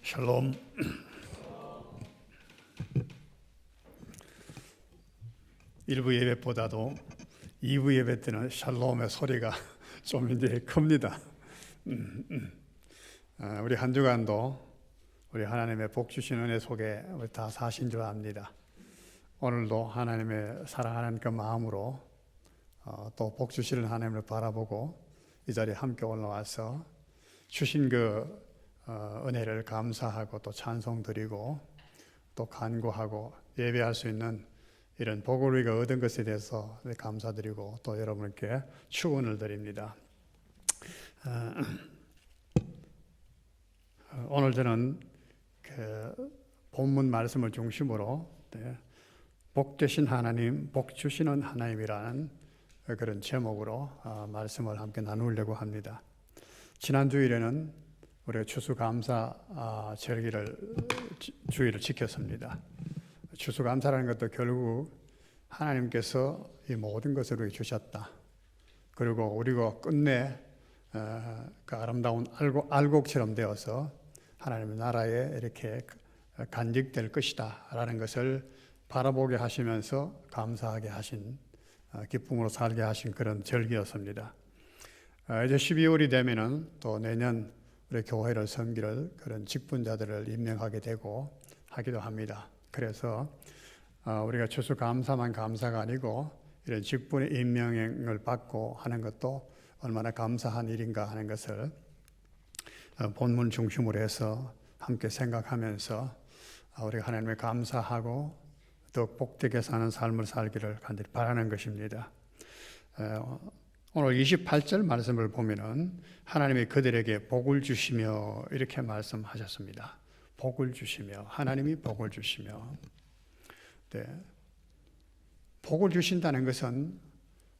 샬롬. 일부 예배보다도 2부 예배 때는 샬롬의 소리가 좀 이제 큽니다. 우리 한 주간도 우리 하나님의 복 주신 은혜 속에 우리 다 사신 줄 압니다. 오늘도 하나님의 사랑하는 그 마음으로 또 복 주시는 하나님을 바라보고 이 자리에 함께 올라와서 주신 그 은혜를 감사하고 또 찬송 드리고 또 간구하고 예배할 수 있는 이런 복을 우리가 얻은 것에 대해서 감사드리고 또 여러분께 축원을 드립니다. 오늘 저는 그 본문 말씀을 중심으로 복 되신 하나님, 복 주시는 하나님이라는 그런 제목으로 말씀을 함께 나누려고 합니다. 지난 주일에는 우리가 추수감사 주일을 지켰습니다. 추수감사라는 것도 결국 하나님께서 이 모든 것을 우리에게 주셨다. 그리고 우리가 끝내 그 아름다운 알곡처럼 되어서 하나님의 나라에 이렇게 간직될 것이다 라는 것을 바라보게 하시면서 감사하게 하신, 기쁨으로 살게 하신 그런 절기였습니다. 이제 12월이 되면은 또 내년 우리 교회를 섬기는 그런 직분자들을 임명하게 되고 하기도 합니다. 그래서 우리가 추수감사만 감사가 아니고 이런 직분의 임명을 받고 하는 것도 얼마나 감사한 일인가 하는 것을 본문 중심으로 해서 함께 생각하면서 우리가 하나님을 감사하고 더 복되게 사는 삶을 살기를 간절히 바라는 것입니다. 오늘 28절 말씀을 보면은 하나님이 그들에게 복을 주시며 이렇게 말씀하셨습니다. 복을 주시며, 하나님이 복을 주시며. 복을 주신다는 것은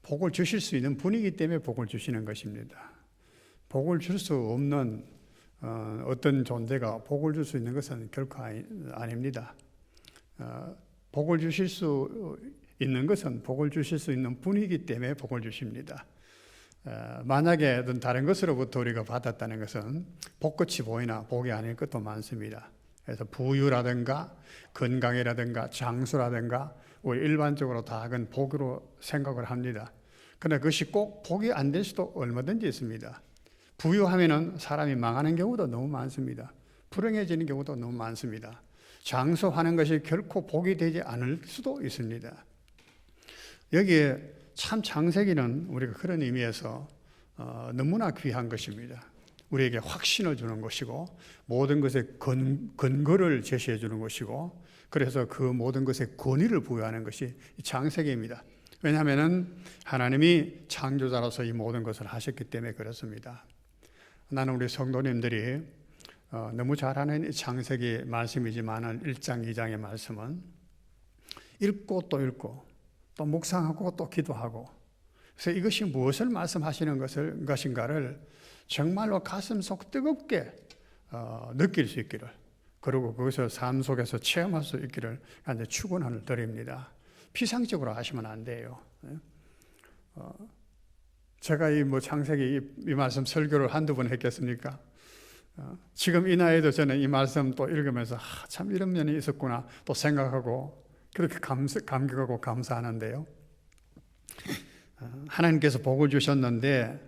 복을 주실 수 있는 분이기 때문에 복을 주시는 것입니다. 복을 줄 수 없는 어떤 존재가 복을 줄 수 있는 것은 결코 아닙니다. 복을 주실 수 있는 것은 복을 주실 수 있는 분이기 때문에 복을 주십니다. 만약에 어떤 다른 것으로부터 우리가 받았다는 것은 복끝이 보이나 복이 아닐 것도 많습니다. 그래서 부유라든가 건강이라든가 장수라든가 우리 일반적으로 다 그건 복으로 생각을 합니다. 그러나 그것이 꼭 복이 안 될 수도 얼마든지 있습니다. 부유하면은 사람이 망하는 경우도 너무 많습니다. 불행해지는 경우도 너무 많습니다. 장수하는 것이 결코 복이 되지 않을 수도 있습니다. 여기에 참 창세기는 우리가 그런 의미에서 너무나 귀한 것입니다. 우리에게 확신을 주는 것이고 모든 것의 근거를 제시해 주는 것이고 그래서 그 모든 것의 권위를 부여하는 것이 창세기입니다. 왜냐하면 하나님이 창조자로서 이 모든 것을 하셨기 때문에 그렇습니다. 나는 우리 성도님들이 너무 잘 아는 창세기 말씀이지만 1장, 2장의 말씀은 읽고 또 묵상하고 또 기도하고 그래서 이것이 무엇을 말씀하시는 것인가를 정말로 가슴속 뜨겁게 느낄 수 있기를 그리고 그것을 삶 속에서 체험할 수 있기를 축원을 드립니다. 피상적으로 하시면 안 돼요. 제가 이 창세기 이 말씀 설교를 한두 번 했겠습니까? 지금 이 나이에도 저는 이 말씀 또 읽으면서 참 이런 면이 있었구나 또 생각하고 그렇게 감격하고 감사하는데요. 하나님께서 복을 주셨는데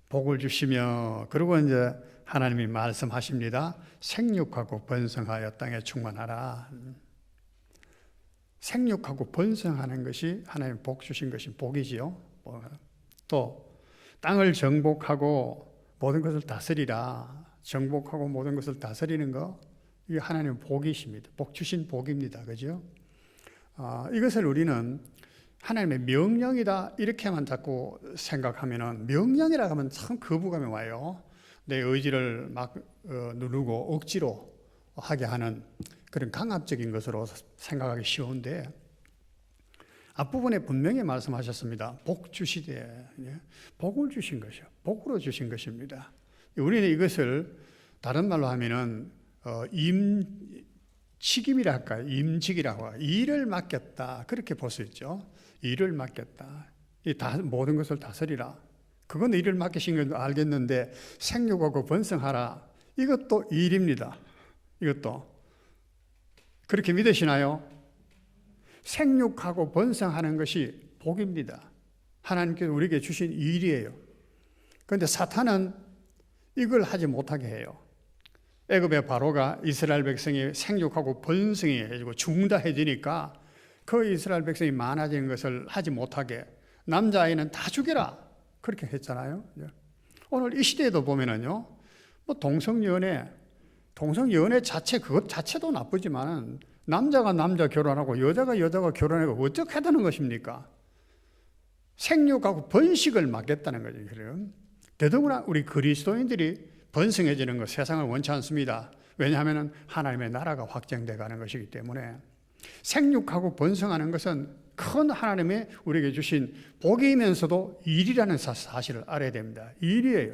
복을 주시며 그리고 이제 하나님이 말씀하십니다. 생육하고 번성하여 땅에 충만하라. 생육하고 번성하는 것이 하나님 복 주신 것이 복이지요. 또 땅을 정복하고 모든 것을 다스리라. 정복하고 모든 것을 다스리는 거 이게 하나님의 복이십니다. 복 주신 복입니다. 그죠? 이것을 우리는 하나님의 명령이다 이렇게만 자꾸 생각하면은 명령이라 하면 참 거부감이 와요. 내 의지를 막 누르고 억지로 하게 하는 그런 강압적인 것으로 생각하기 쉬운데 앞부분에 분명히 말씀하셨습니다. 복 주시되 복을 주신 것이요. 복으로 주신 것입니다. 우리는 이것을 다른 말로 하면은 임직임이라 할까요? 임직이라고 일을 맡겼다 그렇게 볼 수 있죠. 일을 맡겼다. 모든 것을 다스리라. 그건 일을 맡기신 건 알겠는데 생육하고 번성하라. 이것도 일입니다. 이것도 그렇게 믿으시나요? 생육하고 번성하는 것이 복입니다. 하나님께서 우리에게 주신 일이에요. 그런데 사탄은 이걸 하지 못하게 해요. 애굽의 바로가 이스라엘 백성이 생육하고 번성해지고 중다해지니까 그 이스라엘 백성이 많아지는 것을 하지 못하게 남자아이는 다 죽여라 그렇게 했잖아요. 오늘 이 시대에도 보면은요, 뭐 동성연애 자체 그것 자체도 나쁘지만 남자가 남자 결혼하고 여자가 결혼하고 어떻게 하다는 것입니까? 생육하고 번식을 막겠다는 거죠. 그래요. 더더구나 우리 그리스도인들이 번성해지는 것 세상을 원치 않습니다. 왜냐하면 하나님의 나라가 확장돼 가는 것이기 때문에 생육하고 번성하는 것은 큰 하나님의 우리에게 주신 복이면서도 일이라는 사실을 알아야 됩니다. 일이에요.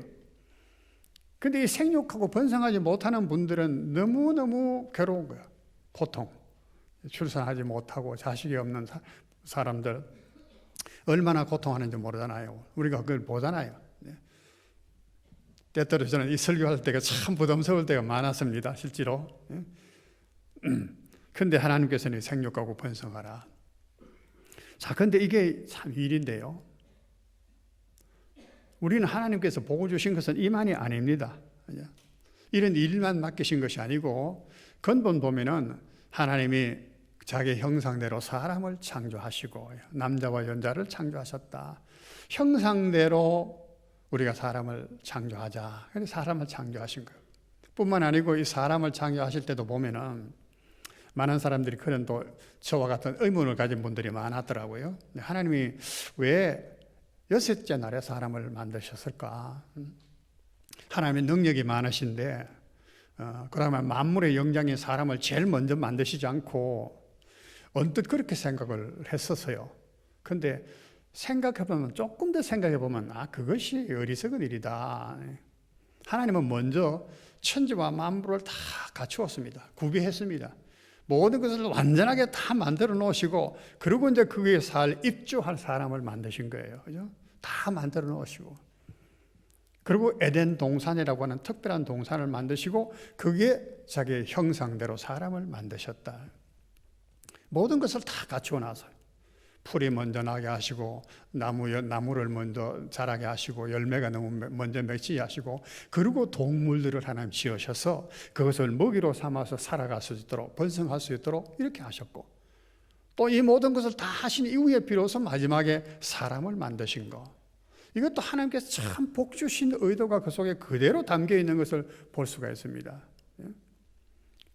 근데 이 생육하고 번성하지 못하는 분들은 너무너무 괴로운 거야. 고통. 출산하지 못하고 자식이 없는 사람들 얼마나 고통하는지 모르잖아요. 우리가 그걸 보잖아요. 때때로 저는 이 설교할 때가 참 부담스러울 때가 많았습니다. 실제로. 근데 하나님께서는 생육하고 번성하라. 자, 근데 이게 참 일인데요. 우리는 하나님께서 복을 주신 것은 이만이 아닙니다. 이런 일만 맡기신 것이 아니고 근본 보면은 하나님이 자기 형상대로 사람을 창조하시고 남자와 여자를 창조하셨다. 형상대로 우리가 사람을 창조하자. 그래서 사람을 창조하신 거예요. 뿐만 아니고 이 사람을 창조하실 때도 보면은 많은 사람들이 그런 또 저와 같은 의문을 가진 분들이 많았더라고요. 하나님이 왜 여섯째 날에 사람을 만드셨을까? 하나님의 능력이 많으신데 그러면 만물의 영장인 사람을 제일 먼저 만드시지 않고 언뜻 그렇게 생각을 했었어요. 근데 생각해보면 조금 더 생각해보면 그것이 어리석은 일이다. 하나님은 먼저 천지와 만물을 다 갖추었습니다. 구비했습니다. 모든 것을 완전하게 다 만들어 놓으시고 그리고 이제 거기에 입주할 사람을 만드신 거예요. 그죠? 다 만들어 놓으시고 그리고 에덴 동산이라고 하는 특별한 동산을 만드시고 거기에 자기의 형상대로 사람을 만드셨다. 모든 것을 다 갖추어 놨어요. 풀이 먼저 나게 하시고 나무를 먼저 자라게 하시고 열매가 먼저 맺히게 하시고 그리고 동물들을 하나님 지으셔서 그것을 먹이로 삼아서 살아갈 수 있도록 번성할 수 있도록 이렇게 하셨고 또 이 모든 것을 다 하신 이후에 비로소 마지막에 사람을 만드신 거 이것도 하나님께서 참 복 주신 의도가 그 속에 그대로 담겨 있는 것을 볼 수가 있습니다.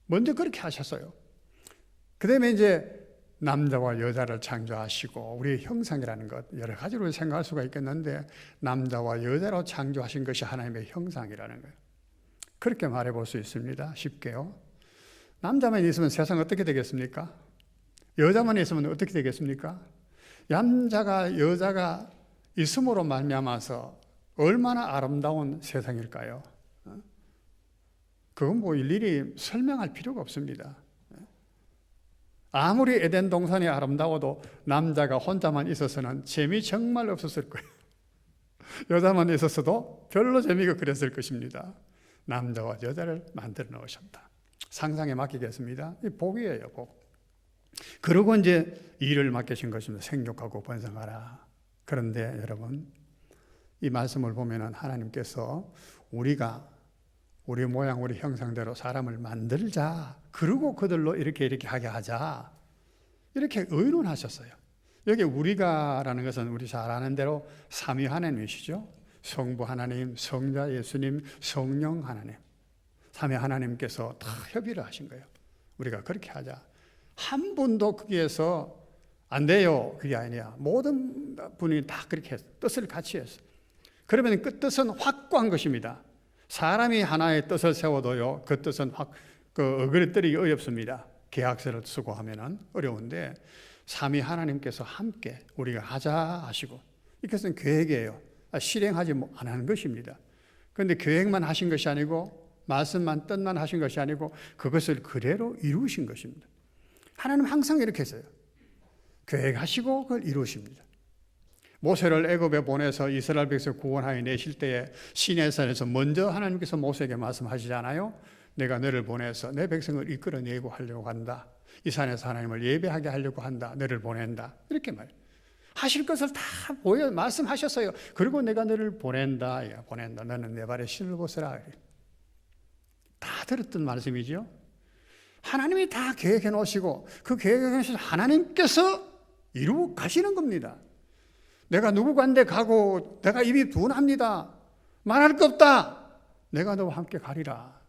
먼저 그렇게 하셨어요. 그 다음에 이제 남자와 여자를 창조하시고 우리의 형상이라는 것 여러 가지로 생각할 수가 있겠는데 남자와 여자로 창조하신 것이 하나님의 형상이라는 거예요. 그렇게 말해볼 수 있습니다. 쉽게요. 남자만 있으면 세상 어떻게 되겠습니까? 여자만 있으면 어떻게 되겠습니까? 남자가 여자가 있음으로 말미암아서 얼마나 아름다운 세상일까요? 그건 뭐 일일이 설명할 필요가 없습니다. 아무리 에덴 동산이 아름다워도 남자가 혼자만 있어서는 재미 정말 없었을 거예요. 여자만 있었어도 별로 재미가 그랬을 것입니다. 남자와 여자를 만들어 놓으셨다. 상상에 맡기겠습니다. 이 복이에요, 복. 그리고 이제 일을 맡기신 것입니다. 생육하고 번성하라. 그런데 여러분, 이 말씀을 보면은 하나님께서 우리가 우리 모양, 우리 형상대로 사람을 만들자. 그리고 그들로 이렇게 하게 하자. 이렇게 의논하셨어요. 여기 우리가라는 것은 우리 잘 아는 대로 삼위 하나님이시죠. 성부 하나님, 성자 예수님, 성령 하나님. 삼위 하나님께서 다 협의를 하신 거예요. 우리가 그렇게 하자. 한 분도 거기에서 안 돼요. 그게 아니야. 모든 분이 다 그렇게 했어요. 뜻을 같이 했어요. 그러면 그 뜻은 확고한 것입니다. 사람이 하나의 뜻을 세워도요, 그 뜻은 어그러뜨리기 어렵습니다. 계약서를 쓰고 하면은 어려운데, 삼위 하나님께서 함께 우리가 하자 하시고, 이것은 계획이에요. 실행하지 안 하는 것입니다. 그런데 계획만 하신 것이 아니고, 말씀만, 뜻만 하신 것이 아니고, 그것을 그대로 이루신 것입니다. 하나님 항상 이렇게 했어요. 계획하시고 그걸 이루십니다. 모세를 애굽에 보내서 이스라엘 백성 구원하여 내실 때에 시내산에서 먼저 하나님께서 모세에게 말씀하시잖아요. 내가 너를 보내서 내 백성을 이끌어내고 하려고 한다. 이 산에서 하나님을 예배하게 하려고 한다. 너를 보낸다. 이렇게 하실 것을 다 말씀하셨어요. 그리고 내가 너를 보낸다. 보낸다. 너는 내 발에 신을 벗어라. 다 들었던 말씀이죠. 하나님이 다 계획해 놓으시고 그 계획에 놓으신 하나님께서 이루고 가시는 겁니다. 내가 누구간데 가고 내가 입이 둔합니다. 말할 거 없다. 내가 너와 함께 가리라.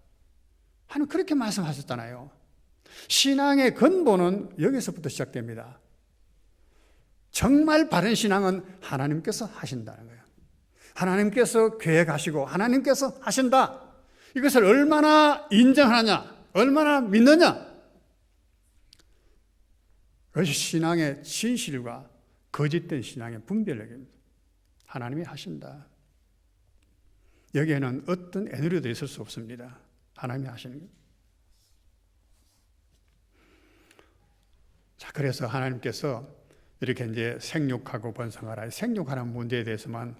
하나님 그렇게 말씀하셨잖아요. 신앙의 근본은 여기서부터 시작됩니다. 정말 바른 신앙은 하나님께서 하신다는 거예요. 하나님께서 계획하시고 하나님께서 하신다. 이것을 얼마나 인정하느냐, 얼마나 믿느냐. 그것이 신앙의 진실과 거짓된 신앙의 분별력입니다. 하나님이 하신다. 여기에는 어떤 애누리도 있을 수 없습니다. 하나님이 하시는 것. 자, 그래서 하나님께서 이렇게 이제 생육하고 번성하라. 생육하는 문제에 대해서만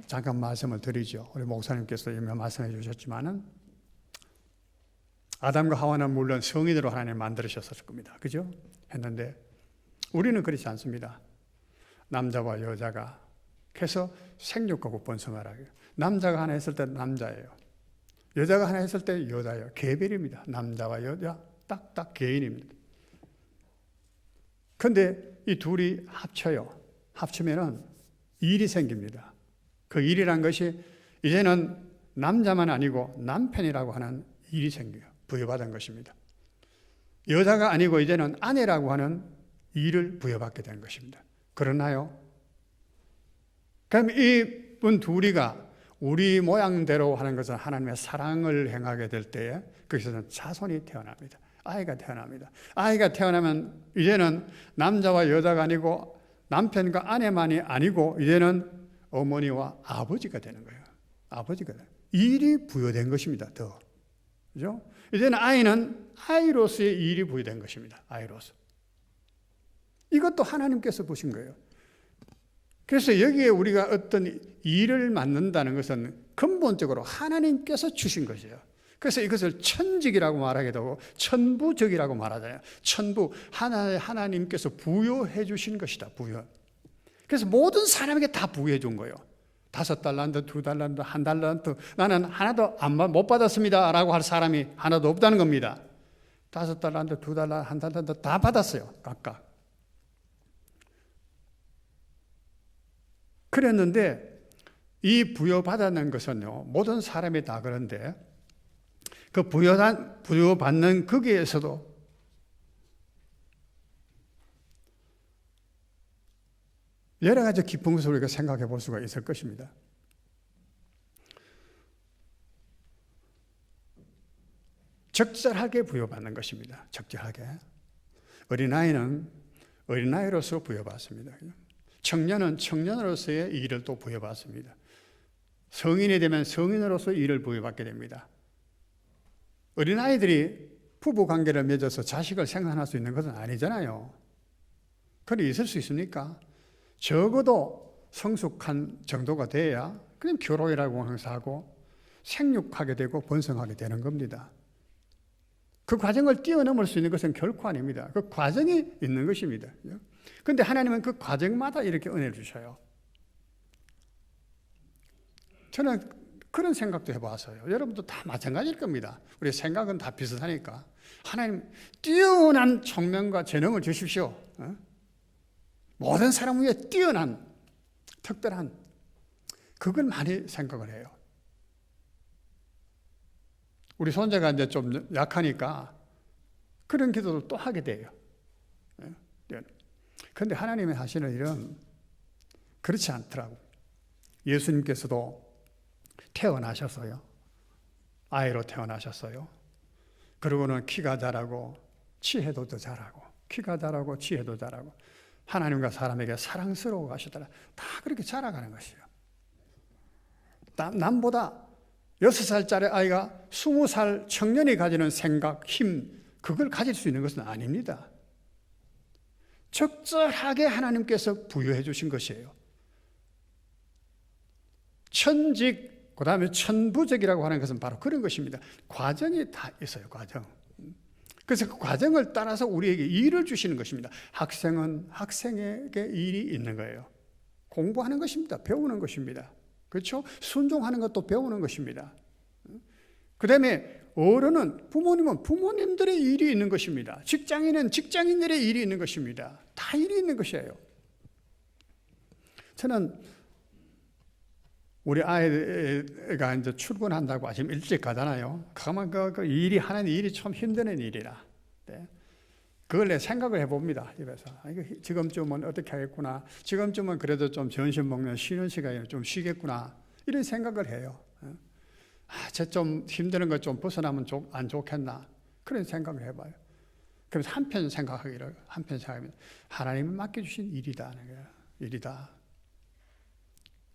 잠깐 말씀을 드리죠. 우리 목사님께서 이미 말씀해 주셨지만은 아담과 하와는 물론 성인으로 하나님 만들으셨을 겁니다. 그죠? 했는데 우리는 그렇지 않습니다. 남자와 여자가 해서 생육하고 번성하라. 남자가 하나 했을 때 남자예요. 여자가 하나 했을 때 여자예요. 개별입니다. 남자와 여자 딱딱 개인입니다. 그런데 이 둘이 합쳐요. 합치면은 일이 생깁니다. 그 일이란 것이 이제는 남자만 아니고 남편이라고 하는 일이 생겨요. 부여받은 것입니다. 여자가 아니고 이제는 아내라고 하는 일을 부여받게 된 것입니다. 그러나요? 그럼 이분 둘이가 우리 모양대로 하는 것은 하나님의 사랑을 행하게 될 때에 거기서는 자손이 태어납니다. 아이가 태어납니다. 아이가 태어나면 이제는 남자와 여자가 아니고 남편과 아내만이 아니고 이제는 어머니와 아버지가 되는 거예요. 아버지가 돼요. 일이 부여된 것입니다. 더. 그죠? 이제는 아이는 아이로서의 일이 부여된 것입니다. 아이로서. 이것도 하나님께서 보신 거예요. 그래서 여기에 우리가 어떤 일을 맡는다는 것은 근본적으로 하나님께서 주신 것이에요. 그래서 이것을 천직이라고 말하기도 하고 천부적이라고 말하잖아요. 천부, 하나님께서 부여해 주신 것이다. 부여. 그래서 모든 사람에게 다 부여해 준 거예요. 5달란트, 2달란트, 1달란트 나는 하나도 못 받았습니다 라고 할 사람이 하나도 없다는 겁니다. 5달란트, 2달란트, 1달란트 다 받았어요. 각각. 그랬는데 이 부여받았는 것은요, 모든 사람이 다 그런데 그 부여받는 거기에서도 여러 가지 깊은 것을 우리가 생각해 볼 수가 있을 것입니다. 적절하게 부여받는 것입니다. 적절하게. 어린아이는 어린아이로서 부여받습니다. 청년은 청년으로서의 일을 또 부여받습니다. 성인이 되면 성인으로서 일을 부여받게 됩니다. 어린아이들이 부부관계를 맺어서 자식을 생산할 수 있는 것은 아니잖아요. 그래 있을 수 있습니까? 적어도 성숙한 정도가 돼야 그냥 결혼이라고 행사하고 생육하게 되고 번성하게 되는 겁니다. 그 과정을 뛰어넘을 수 있는 것은 결코 아닙니다. 그 과정이 있는 것입니다. 그런데 하나님은 그 과정마다 이렇게 은혜를 주셔요. 저는 그런 생각도 해봤어요. 여러분도 다 마찬가지일 겁니다. 우리 생각은 다 비슷하니까. 하나님 뛰어난 총명과 재능을 주십시오. 모든 사람 위에 뛰어난 특별한 그걸 많이 생각을 해요. 우리 손자가 이제 좀 약하니까 그런 기도를 또 하게 돼요. 그런데 하나님이 하시는 일은 그렇지 않더라고요. 예수님께서도 태어나셨어요. 아이로 태어나셨어요. 그리고는 키가 자라고 치혜도 더 자라고 키가 자라고 치혜도 자라고 하나님과 사람에게 사랑스러워 가시더라. 다 그렇게 자라가는 것이에요. 남보다 6살짜리 아이가 20살 청년이 가지는 생각, 힘, 그걸 가질 수 있는 것은 아닙니다. 적절하게 하나님께서 부여해 주신 것이에요. 천직 그 다음에 천부적이라고 하는 것은 바로 그런 것입니다. 과정이 다 있어요, 과정. 그래서 그 과정을 따라서 우리에게 일을 주시는 것입니다. 학생은 학생에게 일이 있는 거예요. 공부하는 것입니다. 배우는 것입니다. 그렇죠? 순종하는 것도 배우는 것입니다. 그 다음에 어른은, 부모님은 부모님들의 일이 있는 것입니다. 직장인은 직장인들의 일이 있는 것입니다. 다 일이 있는 것이에요. 저는 우리 아이가 이제 출근한다고 아침 일찍 가잖아요. 가만 그 일이 하는 일이 참 힘드는 일이라. 네. 그걸 내 생각을 해봅니다. 집에서. 이거 지금쯤은 어떻게 하겠구나. 지금쯤은 그래도 좀 점심 먹는 쉬는 시간에 좀 쉬겠구나. 이런 생각을 해요. 쟤 좀 힘드는 거 좀 벗어나면 안 좋겠나. 그런 생각을 해봐요. 그래서 한편 생각하면 하나님이 맡겨주신 일이다. 일이다.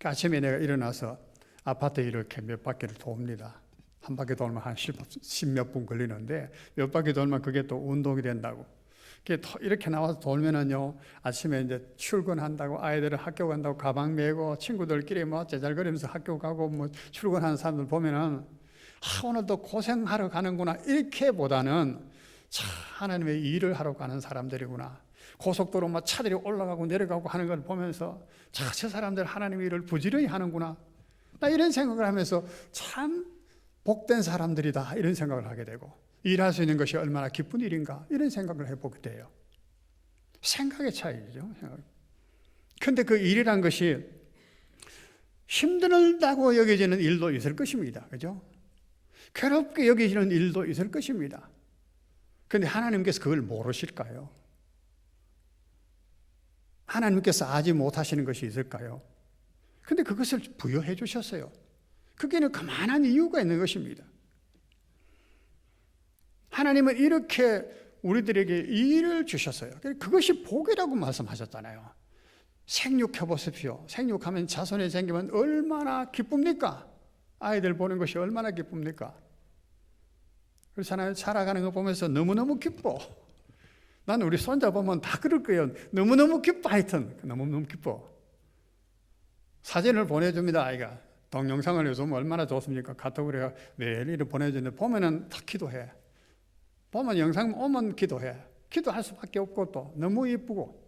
아침에 내가 일어나서 아파트 이렇게 몇 바퀴를 돕니다. 한 바퀴 돌면 한 10몇 분 걸리는데 몇 바퀴 돌면 그게 또 운동이 된다고. 이렇게 나와서 돌면은요, 아침에 이제 출근한다고, 아이들은 학교 간다고 가방 메고 친구들끼리 뭐 제잘거리면서 학교 가고 뭐 출근하는 사람들 보면은 오늘도 고생하러 가는구나. 이렇게보다는 참 하나님의 일을 하러 가는 사람들이구나. 고속도로 막 차들이 올라가고 내려가고 하는 걸 보면서 저 사람들 하나님의 일을 부지런히 하는구나. 나 이런 생각을 하면서 참 복된 사람들이다. 이런 생각을 하게 되고, 일할 수 있는 것이 얼마나 기쁜 일인가 이런 생각을 해보게 돼요. 생각의 차이죠. 그런데 그 일이란 것이 힘들다고 여겨지는 일도 있을 것입니다. 그죠? 괴롭게 여기시는 일도 있을 것입니다. 그런데 하나님께서 그걸 모르실까요? 하나님께서 아지 못하시는 것이 있을까요? 그런데 그것을 부여해 주셨어요. 그게는 그만한 이유가 있는 것입니다. 하나님은 이렇게 우리들에게 일을 주셨어요. 그것이 복이라고 말씀하셨잖아요. 생육해 보십시오. 생육하면 자손이 생기면 얼마나 기쁩니까? 아이들 보는 것이 얼마나 기쁩니까? 그렇잖아요. 살아가는 거 보면서 너무너무 기뻐. 난 우리 손자 보면 다 그럴 거예요. 너무너무 기뻐. 하여튼 너무너무 기뻐. 사진을 보내줍니다. 아이가 동영상을 요즘 얼마나 좋습니까? 카톡으로 매일 이렇게 보내주는데 보면은 다 기도해. 보면 영상 오면 기도해. 기도할 수밖에 없고 또 너무 이쁘고.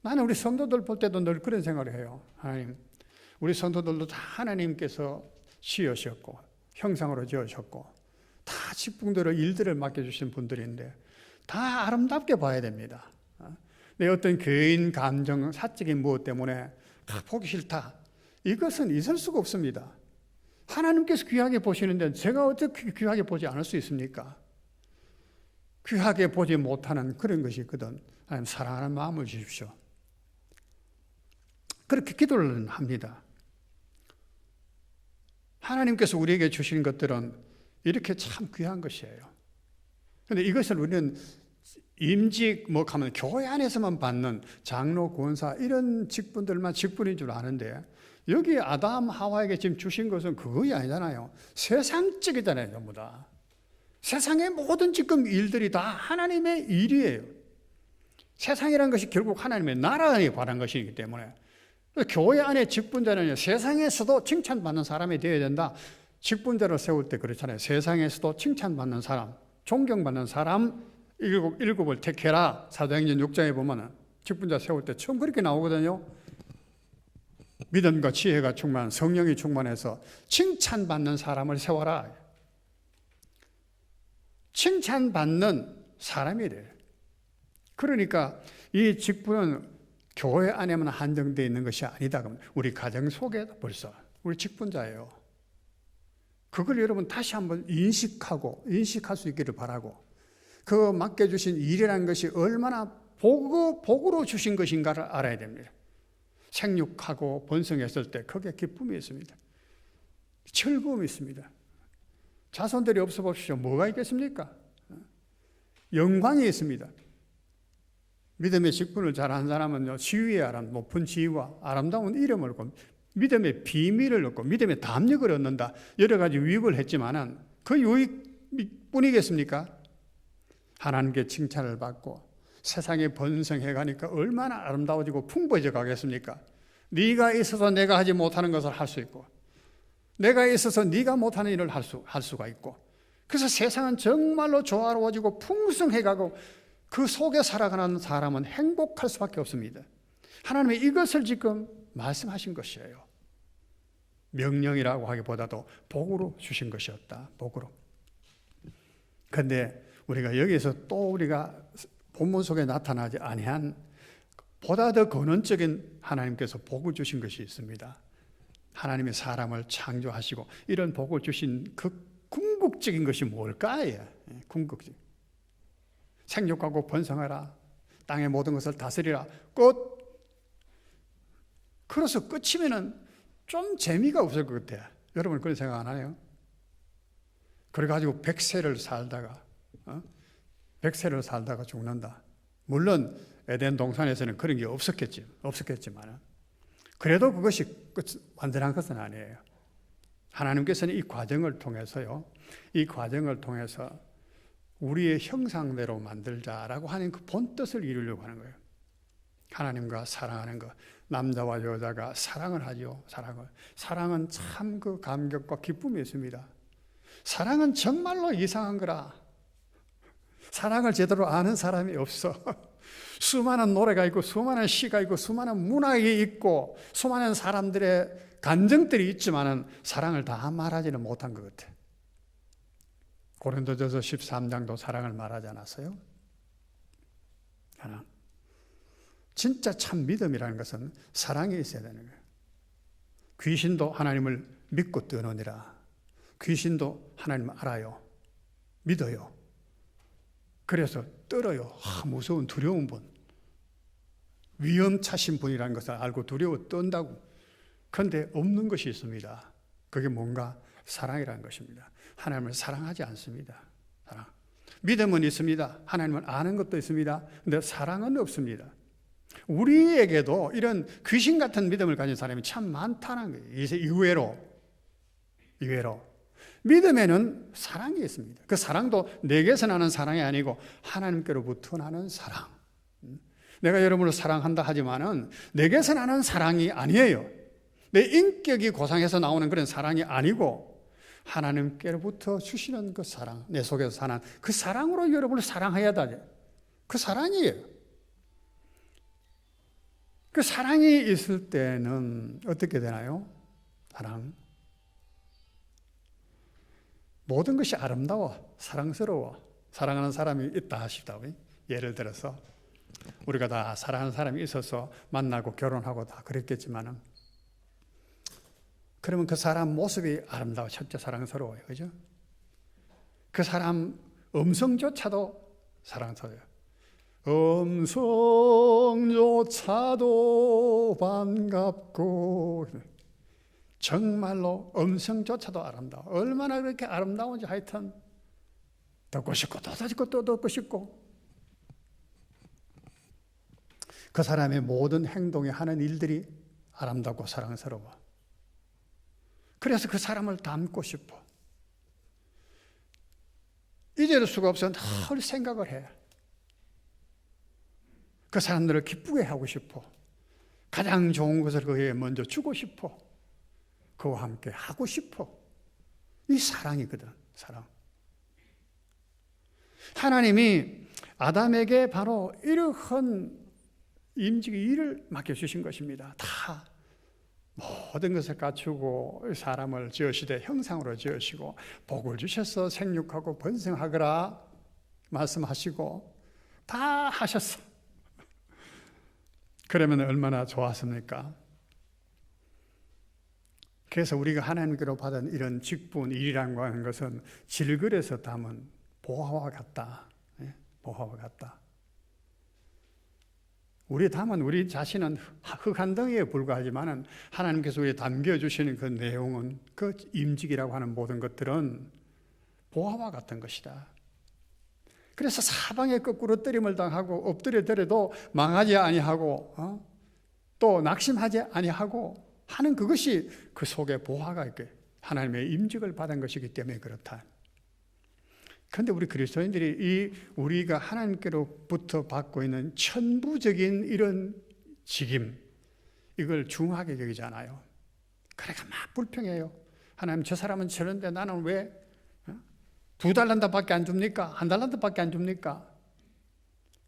나는 우리 성도들 볼 때도 늘 그런 생각을 해요. 하나님, 우리 성도들도 다 하나님께서 지으셨고 형상으로 지으셨고 다 직분들을 일들을 맡겨주신 분들인데 다 아름답게 봐야 됩니다. 내 어떤 개인 감정, 사적인 무엇 때문에 보기 싫다. 이것은 있을 수가 없습니다. 하나님께서 귀하게 보시는데 제가 어떻게 귀하게 보지 않을 수 있습니까? 귀하게 보지 못하는 그런 것이 있거든. 하나님 사랑하는 마음을 주십시오. 그렇게 기도를 합니다. 하나님께서 우리에게 주신 것들은 이렇게 참 귀한 것이에요. 그런데 이것을 우리는 임직 가면 교회 안에서만 받는 장로, 권사 이런 직분들만 직분인 줄 아는데 여기 아담, 하와에게 지금 주신 것은 그것이 아니잖아요. 세상적이잖아요, 전부 다. 세상의 모든 지금 일들이 다 하나님의 일이에요. 세상이라는 것이 결국 하나님의 나라에 관한 것이기 때문에 교회 안에 직분자는 세상에서도 칭찬받는 사람이 되어야 된다. 직분자를 세울 때 그렇잖아요. 세상에서도 칭찬받는 사람, 존경받는 사람 일곱을 택해라. 사도행전 6장에 보면 직분자 세울 때 처음 그렇게 나오거든요. 믿음과 지혜가 충만, 성령이 충만해서 칭찬받는 사람을 세워라. 칭찬받는 사람이래. 그러니까 이 직분은 교회 안에만 한정되어 있는 것이 아니다. 우리 가정 속에도 벌써 우리 직분자예요. 그걸 여러분 다시 한번 인식할 수 있기를 바라고, 그 맡겨주신 일이라는 것이 얼마나 복으로 주신 것인가를 알아야 됩니다. 생육하고 번성했을 때 거기에 기쁨이 있습니다. 즐거움이 있습니다. 자손들이 없어 보십시오. 뭐가 있겠습니까? 영광이 있습니다. 믿음의 직분을 잘하는 사람은 지위에 높은 지위와 아름다운 이름을 얻고 믿음의 비밀을 얻고 믿음의 담력을 얻는다. 여러 가지 유익을 했지만은 그 유익뿐이겠습니까? 하나님께 칭찬을 받고 세상에 번성해 가니까 얼마나 아름다워지고 풍부해져 가겠습니까? 네가 있어서 내가 하지 못하는 것을 할 수 있고 내가 있어서 네가 못하는 일을 할 수가 있고, 그래서 세상은 정말로 조화로워지고 풍성해가고 그 속에 살아가는 사람은 행복할 수밖에 없습니다. 하나님이 이것을 지금 말씀하신 것이에요. 명령이라고 하기보다도 복으로 주신 것이었다. 복으로. 그런데 우리가 여기서 또 우리가 본문 속에 나타나지 아니한 보다 더 근원적인 하나님께서 복을 주신 것이 있습니다. 하나님이 사람을 창조하시고 이런 복을 주신 그 궁극적인 것이 뭘까요? 궁극적. 생육하고 번성하라. 땅의 모든 것을 다스리라. 끝. 그래서 끝이면은 좀 재미가 없을 것 같아요. 여러분 그런 생각 안 하나요? 그래가지고 100세를 살다가 죽는다. 물론 에덴 동산에서는 그런 게 없었겠지만 그래도 그것이 완전한 것은 아니에요. 하나님께서는 이 과정을 통해서 우리의 형상대로 만들자라고 하는 그 본뜻을 이루려고 하는 거예요. 하나님과 사랑하는 것. 남자와 여자가 사랑을 하죠. 사랑은 참 그 감격과 기쁨이 있습니다. 사랑은 정말로 이상한 거라. 사랑을 제대로 아는 사람이 없어. 수많은 노래가 있고 수많은 시가 있고 수많은 문학이 있고 수많은 사람들의 감정들이 있지만은 사랑을 다 말하지는 못한 것 같아. 고린도전서 13장도 사랑을 말하지 않았어요? 하나. 진짜 참 믿음이라는 것은 사랑이 있어야 되는 거예요. 귀신도 하나님을 믿고 떠느니라. 귀신도 하나님을 알아요. 믿어요. 그래서 떨어요. 무서운 두려운 분. 위험차신 분이라는 것을 알고 두려워 떤다고. 그런데 없는 것이 있습니다. 그게 뭔가? 사랑이라는 것입니다. 하나님을 사랑하지 않습니다. 사랑. 믿음은 있습니다. 하나님을 아는 것도 있습니다. 그런데 사랑은 없습니다. 우리에게도 이런 귀신 같은 믿음을 가진 사람이 참 많다는 거예요. 의외로. 믿음에는 사랑이 있습니다. 그 사랑도 내게서 나는 사랑이 아니고 하나님께로부터 나는 사랑. 내가 여러분을 사랑한다 하지만은 내게서 나는 사랑이 아니에요. 내 인격이 고상해서 나오는 그런 사랑이 아니고 하나님께로부터 주시는 그 사랑, 내 속에서 사는 그 사랑으로 여러분을 사랑해야 돼. 그 사랑이에요. 그 사랑이 있을 때는 어떻게 되나요? 모든 것이 아름다워, 사랑스러워. 사랑하는 사람이 있다 하시다고. 예를 들어서 우리가 다 사랑하는 사람이 있어서 만나고 결혼하고 다 그랬겠지만은 그러면 그 사람 모습이 아름다워, 첫째 사랑스러워요. 그죠? 그 사람 음성조차도 사랑스러워요. 음성조차도 반갑고, 정말로 음성조차도 아름다워. 얼마나 그렇게 아름다운지 하여튼 듣고 싶고 또 듣고 또 듣고 싶고. 그 사람의 모든 행동에 하는 일들이 아름답고 사랑스러워. 그래서 그 사람을 닮고 싶어. 잊을 수가 없어. 늘 생각을 해. 그 사람들을 기쁘게 하고 싶어. 가장 좋은 것을 그에게 먼저 주고 싶어. 그와 함께 하고 싶어. 이 사랑이거든. 사랑. 하나님이 아담에게 바로 이러한 임직의 일을 맡겨주신 것입니다. 다 모든 것을 갖추고 사람을 지으시되 형상으로 지으시고 복을 주셔서 생육하고 번성하거라 말씀하시고 다 하셨어. 그러면 얼마나 좋았습니까? 그래서 우리가 하나님께로 받은 이런 직분, 일이라는 것은 질그려서 담은 보화와 같다. 보화와 같다. 우리 담은 우리 자신은 흙 한 덩이에 불과하지만 하나님께서 우리에 담겨주시는 그 내용은, 그 임직이라고 하는 모든 것들은 보화와 같은 것이다. 그래서 사방에 거꾸로 뜨림을 당하고 엎드려더라도 망하지 아니하고 또 낙심하지 아니하고 하는 그것이 그 속에 보화가 있게 하나님의 임직을 받은 것이기 때문에 그렇다. 그런데 우리 그리스도인들이 우리가 하나님께로부터 받고 있는 천부적인 이런 직임, 이걸 중하게 여기잖아요. 그러니까 막 불평해요. 하나님 저 사람은 저런데 나는 왜 2달란트밖에 안 줍니까? 1달란트밖에 안 줍니까?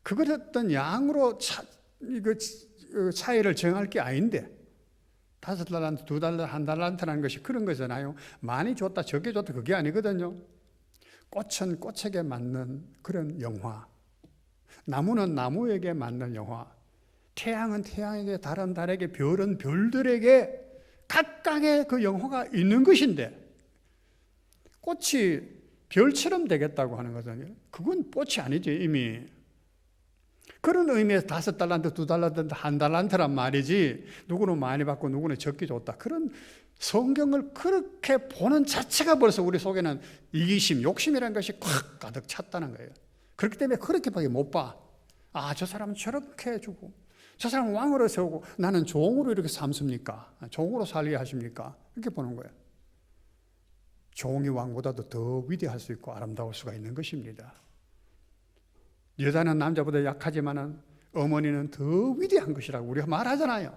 그걸 어떤 양으로 차이를 정할 게 아닌데 5달란트, 2달란트, 1달란트라는 것이 그런 거잖아요. 많이 줬다 적게 줬다 그게 아니거든요. 꽃은 꽃에게 맞는 그런 영화, 나무는 나무에게 맞는 영화, 태양은 태양에게, 달은 달에게, 별은 별들에게 각각의 그 영화가 있는 것인데 꽃이 별처럼 되겠다고 하는 거잖아요. 그건 꽃이 아니지 이미. 그런 의미에서 5달란트, 2달란트, 1달란트란 말이지 누구는 많이 받고 누구는 적게 줬다. 그런 성경을 그렇게 보는 자체가 벌써 우리 속에는 이기심, 욕심이라는 것이 콱 가득 찼다는 거예요. 그렇기 때문에 그렇게밖에 못 봐. 아, 저 사람은 저렇게 해주고 저 사람은 왕으로 세우고 나는 종으로 이렇게 삼습니까? 종으로 살게 하십니까? 이렇게 보는 거예요. 종이 왕보다도 더 위대할 수 있고 아름다울 수가 있는 것입니다. 여자는 남자보다 약하지만 어머니는 더 위대한 것이라고 우리가 말하잖아요.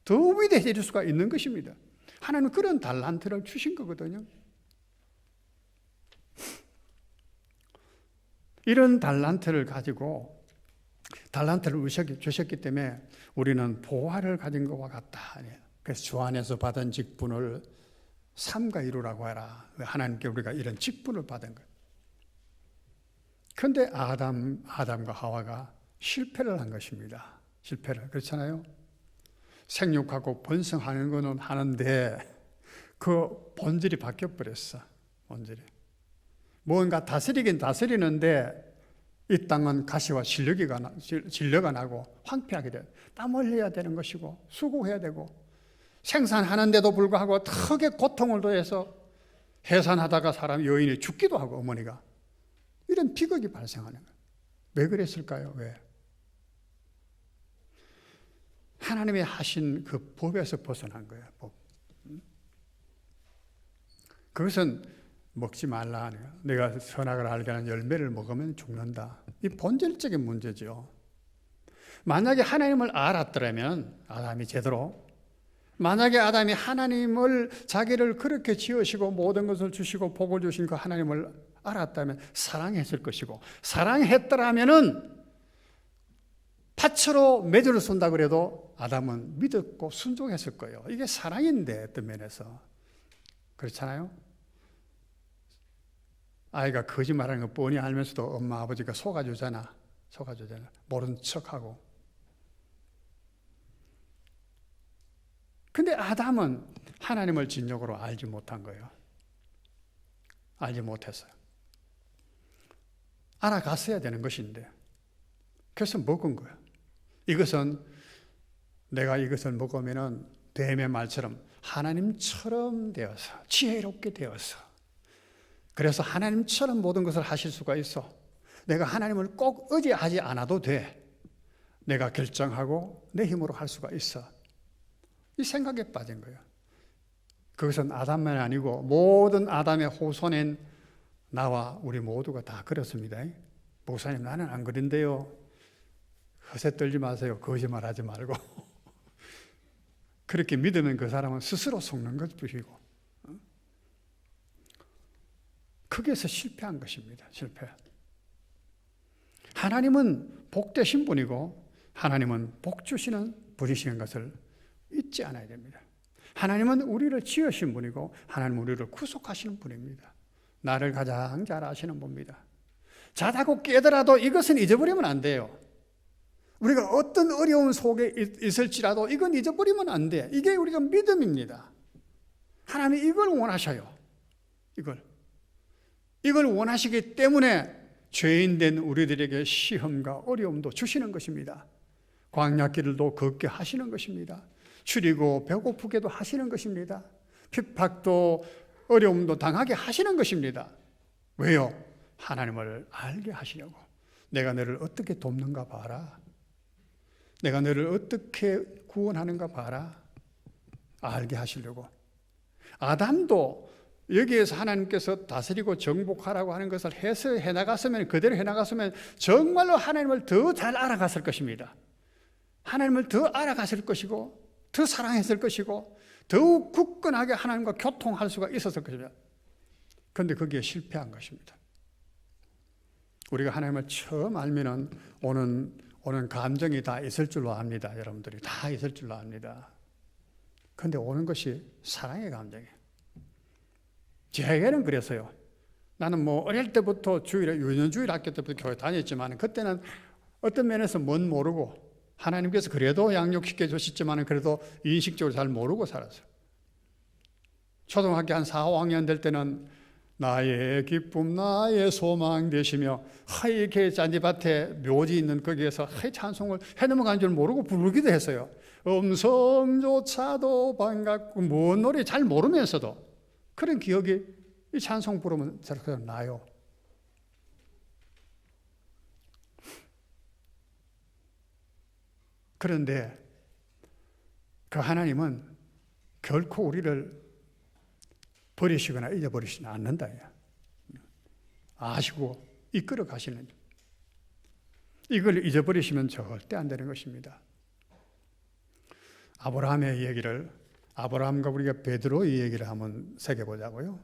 더 위대해질 수가 있는 것입니다. 하나님은 그런 달란트를 주신 거거든요. 이런 달란트를 가지고 달란트를 주셨기 때문에 우리는 보화를 가진 것과 같다. 그래서 주 안에서 받은 직분을 삼가 이루라고 하라. 하나님께 우리가 이런 직분을 받은 거예요. 그런데 아담과 하와가 실패를 한 것입니다. 실패를. 그렇잖아요. 생육하고 번성하는 거는 하는데 그 본질이 바뀌어버렸어. 본질이. 뭔가 다스리긴 다스리는데 이 땅은 가시와 진려가 나고 황폐하게 돼요. 땀 흘려야 되는 것이고 수고해야 되고 생산하는데도 불구하고 크게 고통을 더해서 해산하다가 여인이 죽기도 하고 어머니가 이런 비극이 발생하는 거예요. 왜 그랬을까요? 왜? 하나님이 하신 그 법에서 벗어난 거예요. 법. 그것은 먹지 말라 하네요. 내가 선악을 알게 하는 열매를 먹으면 죽는다. 이 본질적인 문제죠. 만약에 하나님을 알았더라면 아담이 제대로 만약에 아담이 하나님을 자기를 그렇게 지으시고 모든 것을 주시고 복을 주신 그 하나님을 알았다면 사랑했을 것이고 사랑했더라면은 팥으로 매주를 쏜다 그래도 아담은 믿었고 순종했을 거예요. 이게 사랑인데 어떤 면에서 그렇잖아요. 아이가 거짓말하는 거 뻔히 알면서도 엄마 아버지가 속아주잖아. 모른 척하고. 근데 아담은 하나님을 진정으로 알지 못한 거예요. 알지 못했어요. 알아갔어야 되는 것인데 그래서 먹은 거예요. 이것은 내가 이것을 먹으면은 뱀의 말처럼 하나님처럼 되어서 지혜롭게 되어서 그래서 하나님처럼 모든 것을 하실 수가 있어. 내가 하나님을 꼭 의지하지 않아도 돼. 내가 결정하고 내 힘으로 할 수가 있어. 이 생각에 빠진 거예요. 그것은 아담만 아니고 모든 아담의 후손인 나와 우리 모두가 다 그렇습니다. 목사님 나는 안 그런데요. 허세 떨지 마세요. 거짓말하지 말고. 그렇게 믿으면 그 사람은 스스로 속는 것뿐이고 거기에서 실패한 것입니다. 실패. 하나님은 복되신 분이고 하나님은 복 주시는 분이시는 것을 잊지 않아야 됩니다. 하나님은 우리를 지으신 분이고 하나님은 우리를 구속하시는 분입니다. 나를 가장 잘 아시는 분입니다. 자다고 깨더라도 이것은 잊어버리면 안 돼요. 우리가 어떤 어려운 속에 있을지라도 이건 잊어버리면 안 돼. 이게 우리가 믿음입니다. 하나님이 이걸 원하셔요. 이걸 원하시기 때문에 죄인된 우리들에게 시험과 어려움도 주시는 것입니다. 광야길도 걷게 하시는 것입니다. 추리고 배고프게도 하시는 것입니다. 핍박도 어려움도 당하게 하시는 것입니다. 왜요? 하나님을 알게 하시려고. 내가 너를 어떻게 돕는가 봐라. 내가 너를 어떻게 구원하는가 봐라. 알게 하시려고. 아담도 여기에서 하나님께서 다스리고 정복하라고 하는 것을 해나갔으면 그대로 해나갔으면 정말로 하나님을 더 잘 알아갔을 것입니다. 하나님을 더 알아갔을 것이고 더 사랑했을 것이고 더욱 굳건하게 하나님과 교통할 수가 있었을 것입니다. 그런데 거기에 실패한 것입니다. 우리가 하나님을 처음 알면은 오는 감정이 다 있을 줄로 압니다. 여러분들이 다 있을 줄로 압니다. 그런데 오는 것이 사랑의 감정이에요. 제게는 그랬어요. 나는 어릴 때부터 유년주일 학교 때부터 교회 다녔지만 그때는 어떤 면에서 뭔 모르고 하나님께서 그래도 양육시켜 주셨지만 그래도 인식적으로 잘 모르고 살았어요. 초등학교 한 4, 5학년 될 때는 나의 기쁨 나의 소망 되시며 이렇게 잔디밭에 묘지 있는 거기에서 찬송을 해넘어간 줄 모르고 부르기도 했어요. 음성조차도 반갑고 뭔 노래 잘 모르면서도 그런 기억이 이 찬송 부르면 저렇게 나요. 그런데 그 하나님은 결코 우리를 버리시거나 잊어버리시지 않는다. 아시고 이끌어 가시는, 이걸 잊어버리시면 절대 안 되는 것입니다. 아브라함의 얘기를, 아브라함과 우리가 베드로의 얘기를 한번 새겨보자고요.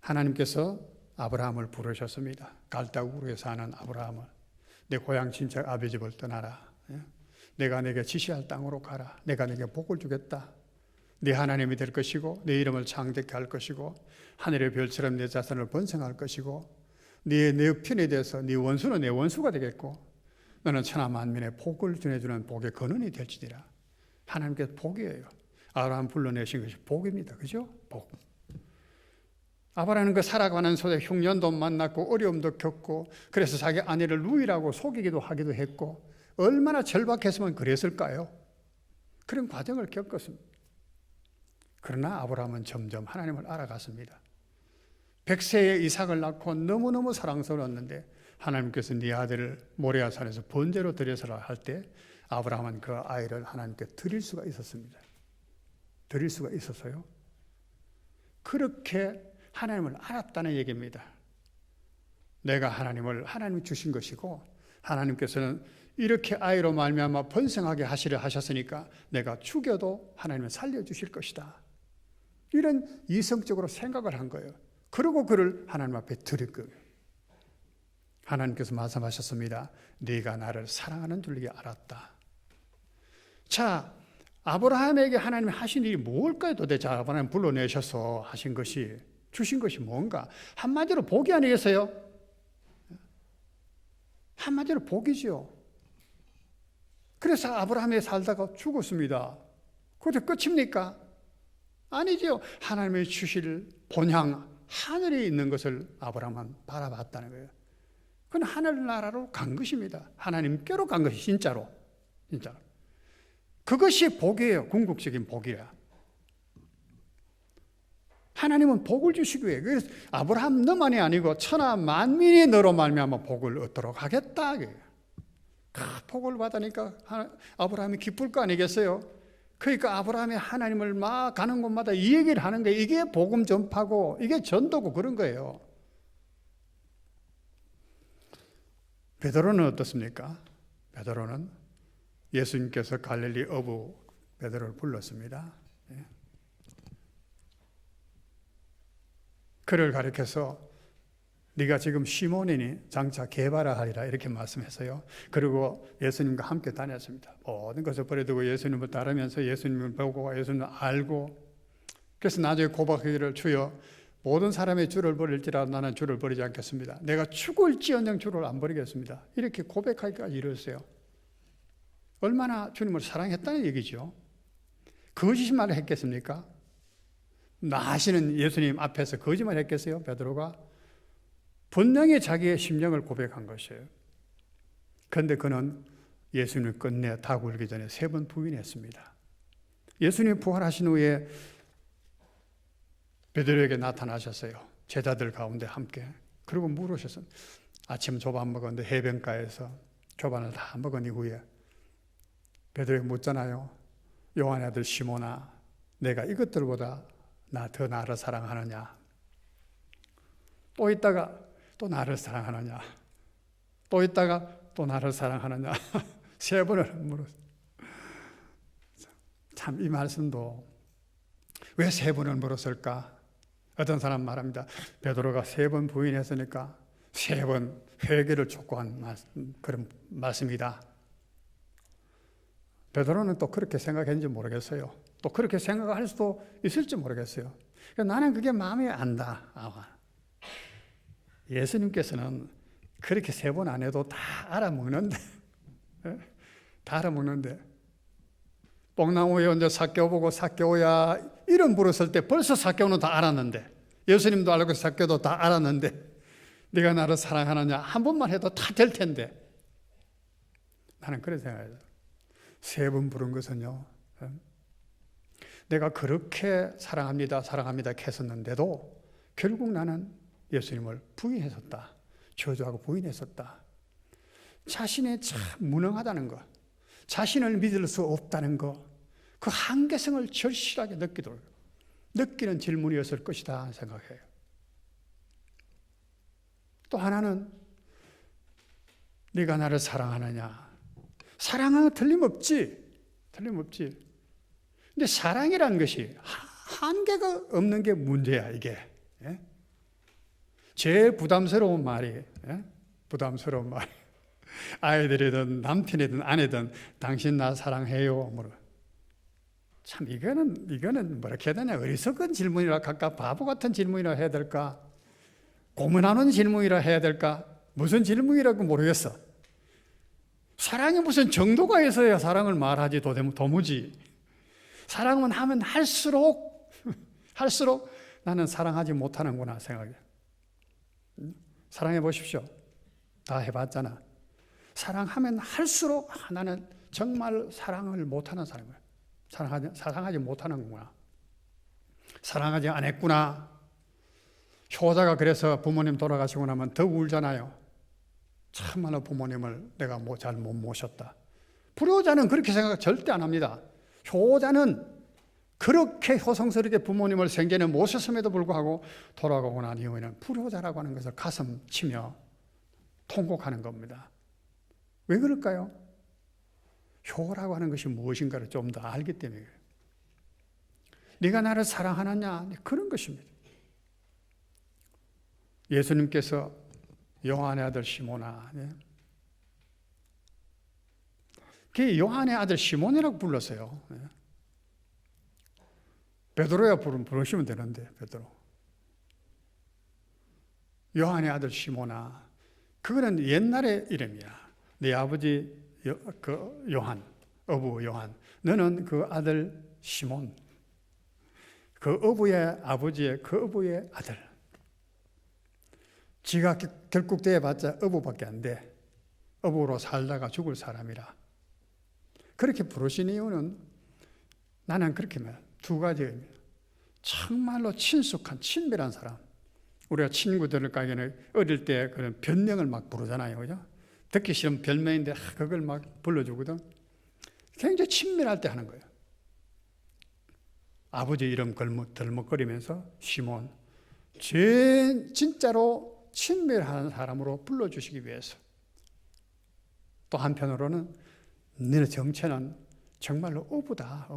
하나님께서 아브라함을 부르셨습니다. 갈대우르에 사는 아브라함을. 내 고향 친척 아비 집을 떠나라. 내가 내게 지시할 땅으로 가라. 내가 내게 복을 주겠다. 네 하나님이 될 것이고 네 이름을 창대케 할 것이고 하늘의 별처럼 내 자손을 번성할 것이고 네 편이 돼서 네 원수는 내 원수가 되겠고 너는 천하 만민의 복을 전해주는 복의 근원이 될지니라. 하나님께서 복이에요. 아브라함 불러내신 것이 복입니다. 그죠? 복. 아브라함은 그 살아가는 속에 흉년도 만났고 어려움도 겪고 그래서 자기 아내를 루이라고 속이기도 하기도 했고 얼마나 절박했으면 그랬을까요? 그런 과정을 겪었습니다. 그러나 아브라함은 점점 하나님을 알아갔습니다. 100세에 이삭을 낳고 너무너무 사랑스러웠는데 하나님께서 네 아들을 모레아산에서 번제로 드려서라 할 때 아브라함은 그 아이를 하나님께 드릴 수가 있었습니다. 드릴 수가 있었어요. 그렇게 하나님을 알았다는 얘기입니다. 내가 하나님이 주신 것이고 하나님께서는 이렇게 아이로 말미암아 번성하게 하시려 하셨으니까 내가 죽여도 하나님은 살려주실 것이다. 이런 이성적으로 생각을 한 거예요. 그리고 그를 하나님 앞에 드릴 거예요. 하나님께서 말씀하셨습니다. 네가 나를 사랑하는 줄 알았다. 자, 아브라함에게 하나님이 하신 일이 뭘까요? 도대체 아브라함 불러내셔서 하신 것이, 주신 것이 뭔가? 한마디로 복이 아니겠어요? 한마디로 복이지요. 그래서 아브라함이 살다가 죽었습니다. 그게 끝입니까? 아니죠. 하나님이 주실 본향 하늘에 있는 것을 아브라함은 바라봤다는 거예요. 그건 하늘나라로 간 것입니다. 하나님께로 간 것이 진짜로. 그것이 복이에요. 궁극적인 복이야. 하나님은 복을 주시기 위해. 그래서 아브라함 너만이 아니고 천하 만민이 너로 말미암아 복을 얻도록 하겠다. 복을 받으니까 아브라함이 기쁠 거 아니겠어요? 그러니까 아브라함이 하나님을 막 가는 곳마다 이 얘기를 하는 게 이게 복음 전파고 이게 전도고 그런 거예요. 베드로는 어떻습니까? 베드로는 예수님께서 갈릴리 어부 베드로를 불렀습니다. 그를 가리켜서 네가 지금 시몬이니 장차 게바라 하리라 이렇게 말씀했어요. 그리고 예수님과 함께 다녔습니다. 모든 것을 버려두고 예수님을 따르면서 예수님을 보고 예수님을 알고 그래서 나중에 고백하기를 주여 모든 사람의 주를 버릴지라도 나는 주를 버리지 않겠습니다. 내가 죽을지언정 주를 안 버리겠습니다. 이렇게 고백하기까지 이르렀어요. 얼마나 주님을 사랑했다는 얘기죠. 거짓말을 했겠습니까? 나시는 예수님 앞에서 거짓말 했겠어요? 베드로가? 분명히 자기의 심령을 고백한 것이에요. 그런데 그는 예수님을 끝내 다 굴기 전에 3번 부인했습니다. 예수님이 부활하신 후에 베드로에게 나타나셨어요. 제자들 가운데 함께. 그리고 물으셨어요. 아침 조반 먹었는데 해변가에서 조반을 다 먹은 이후에 베드로에게 묻잖아요. 요한의 아들 시몬아, 내가 이것들보다 더 나를 사랑하느냐? 또 있다가 또 나를 사랑하느냐? 또 있다가 또 나를 사랑하느냐? 3번을 물었어요. 참 이 말씀도 왜 3번을 물었을까? 어떤 사람 말합니다. 베드로가 3번 부인했으니까 3번 회개를 촉구한 그런 말씀이다. 베드로는 또 그렇게 생각했는지 모르겠어요. 또 그렇게 생각할 수도 있을지 모르겠어요. 나는 그게 마음에 안다. 예수님께서는 그렇게 3번 안 해도 다 알아먹는데, 다 알아먹는데, 뽕나무에 얹어 삭개오 보고 삭개오야 이름 부르실 때 벌써 삭개오는 다 알았는데, 예수님도 알고 삭개오도 다 알았는데, 네가 나를 사랑하느냐 한 번만 해도 다 될 텐데, 나는 그런 생각이에요. 3번 부른 것은요, 내가 그렇게 사랑합니다 사랑합니다 했었는데도 결국 나는 예수님을 부인했었다. 저주하고 부인했었다. 자신이 참 무능하다는 것, 자신을 믿을 수 없다는 것, 그 한계성을 절실하게 느끼는 질문이었을 것이다 생각해요. 또 하나는 네가 나를 사랑하느냐. 사랑은 틀림없지. 근데 사랑이라는 것이 한계가 없는 게 문제야, 이게. 제일 부담스러운 말이, 부담스러운 말. 아이들이든 남편이든 아내든 당신 나 사랑해요. 참 이거는 뭐라 해야 되냐, 어리석은 질문이라 할까, 바보 같은 질문이라 해야 될까, 고문하는 질문이라 해야 될까, 무슨 질문이라고 모르겠어. 사랑이 무슨 정도가 있어야 사랑을 말하지 도무지. 사랑은 하면 할수록 나는 사랑하지 못하는구나 생각해. 사랑해 보십시오. 다 해봤잖아. 사랑하면 할수록 나는 정말 사랑을 못하는 사람이야. 사랑하지 못하는구나. 사랑하지 않았구나. 효자가 그래서 부모님 돌아가시고 나면 더 울잖아요. 참말로 부모님을 내가 잘 못 모셨다. 불효자는 그렇게 생각 절대 안 합니다. 효자는 그렇게 효성스럽게 부모님을 생전에 모셨음에도 불구하고 돌아가고 난 이후에는 불효자라고 하는 것을 가슴 치며 통곡하는 겁니다. 왜 그럴까요? 효라고 하는 것이 무엇인가를 좀 더 알기 때문에 그래요. 네가 나를 사랑하느냐, 그런 것입니다. 예수님께서 요한의 아들 시몬아, 그 요한의 아들 시몬이라고 불렀어요. 베드로야 부르시면 되는데, 베드로. 요한의 아들 시몬아, 그거는 옛날의 이름이야. 네 아버지 그 요한, 어부 요한, 너는 그 아들 시몬, 그 어부의 아버지의 그 어부의 아들. 지가 결국 대해봤자 어부밖에 안 돼. 어부로 살다가 죽을 사람이라. 그렇게 부르신 이유는 나는 그렇게 말해요. 2가지입니다. 정말로 친숙한, 친밀한 사람. 우리가 친구들에게는 어릴 때 그런 별명을 막 부르잖아요. 그죠? 듣기 싫은 별명인데 그걸 막 불러주거든. 굉장히 친밀할 때 하는 거예요. 아버지 이름 덜먹거리면서 시몬. 진짜로 친밀한 사람으로 불러주시기 위해서. 또 한편으로는 너의 정체는 정말로 어부다.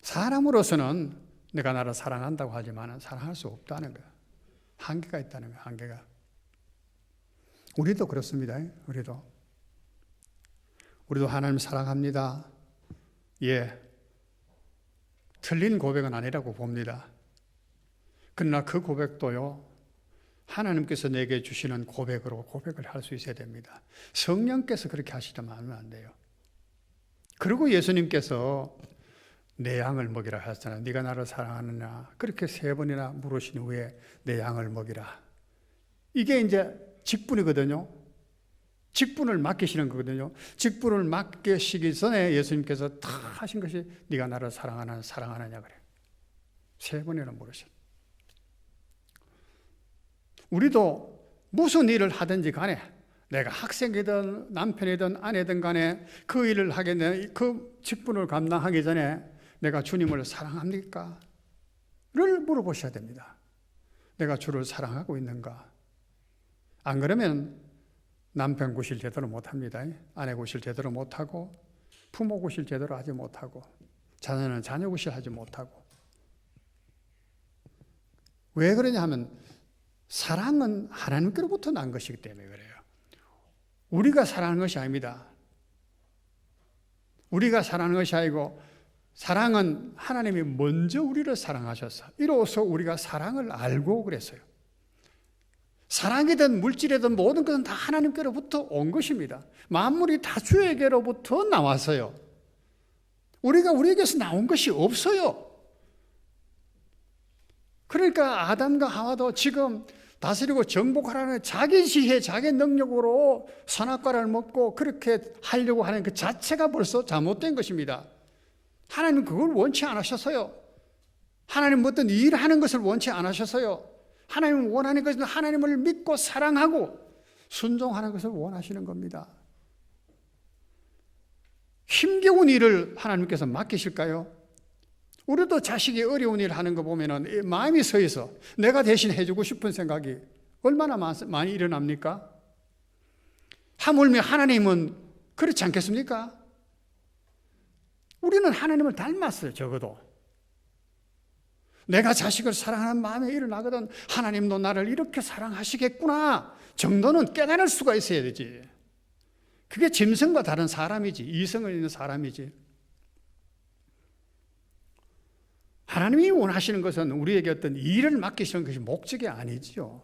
사람으로서는 내가 나를 사랑한다고 하지만 사랑할 수 없다는 거야. 한계가 있다는 거야, 한계가. 우리도 그렇습니다. 우리도 하나님 사랑합니다. 예. 틀린 고백은 아니라고 봅니다. 그러나 그 고백도요, 하나님께서 내게 주시는 고백으로 고백을 할 수 있어야 됩니다. 성령께서 그렇게 하시면 안 돼요. 그리고 예수님께서 내 양을 먹이라 하셨잖아요. 네가 나를 사랑하느냐. 그렇게 3번이나 물으신 후에 내 양을 먹이라. 이게 이제 직분이거든요. 직분을 맡기시는 거거든요. 직분을 맡기시기 전에 예수님께서 다 하신 것이 네가 나를 사랑하느냐 그래요. 3번이나 물으셨어요. 우리도 무슨 일을 하든지 간에 내가 학생이든 남편이든 아내든 간에 그 일을 하게 되는 그 직분을 감당하기 전에 내가 주님을 사랑합니까? 를 물어보셔야 됩니다. 내가 주를 사랑하고 있는가? 안 그러면 남편 구실 제대로 못합니다. 아내 구실 제대로 못하고 부모 구실 제대로 하지 못하고 자녀는 자녀 구실하지 못하고. 왜 그러냐 하면 사랑은 하나님께로부터 난 것이기 때문에 그래요. 우리가 사랑하는 것이 아닙니다. 우리가 사랑하는 것이 아니고 사랑은 하나님이 먼저 우리를 사랑하셔서 이로써 우리가 사랑을 알고 그랬어요. 사랑이든 물질이든 모든 것은 다 하나님께로부터 온 것입니다. 만물이 다 주에게로부터 나왔어요. 우리에게서 나온 것이 없어요. 그러니까 아담과 하와도 지금 다스리고 정복하라는 자기 지혜, 자기 능력으로 선악과를 먹고 그렇게 하려고 하는 그 자체가 벌써 잘못된 것입니다. 하나님은 그걸 원치 않으셔서요. 하나님은 어떤 일하는 것을 원치 않으셔서요. 하나님은 원하는 것은 하나님을 믿고 사랑하고 순종하는 것을 원하시는 겁니다. 힘겨운 일을 하나님께서 맡기실까요? 우리도 자식이 어려운 일을 하는 거 보면은 마음이 서해서 내가 대신 해주고 싶은 생각이 얼마나 많이 일어납니까? 하물며 하나님은 그렇지 않겠습니까? 우리는 하나님을 닮았어요, 적어도. 내가 자식을 사랑하는 마음에 일어나거든 하나님도 나를 이렇게 사랑하시겠구나 정도는 깨달을 수가 있어야 되지. 그게 짐승과 다른 사람이지, 이성을 있는 사람이지. 하나님이 원하시는 것은 우리에게 어떤 일을 맡기시는 것이 목적이 아니지요.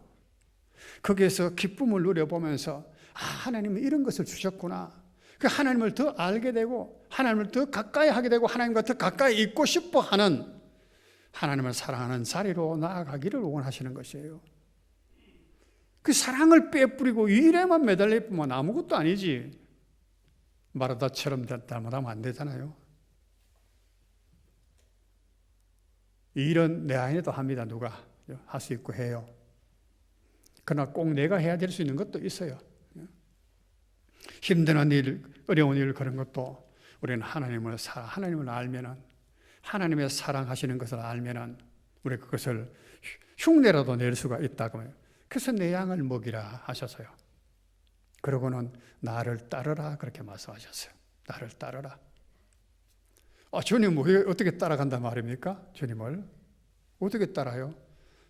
거기에서 기쁨을 누려보면서 하나님은 이런 것을 주셨구나. 그 하나님을 더 알게 되고 하나님을 더 가까이 하게 되고 하나님과 더 가까이 있고 싶어 하는 하나님을 사랑하는 자리로 나아가기를 원하시는 것이에요. 그 사랑을 빼뿌리고 일에만 매달릴 뿐만 아무것도 아니지. 마르다처럼 잘못하면 안 되잖아요. 이 일은 내 안에도 합니다. 누가 할 수 있고 해요. 그러나 꼭 내가 해야 될 수 있는 것도 있어요. 힘든 일, 어려운 일 그런 것도 우리는 하나님을 알면은 하나님의 사랑하시는 것을 알면은 우리 그것을 흉내라도 낼 수가 있다고. 그래서 내 양을 먹이라 하셔서요. 그러고는 나를 따르라 그렇게 말씀하셨어요. 나를 따르라. 주님 어떻게 따라간단 말입니까? 주님을 어떻게 따라요?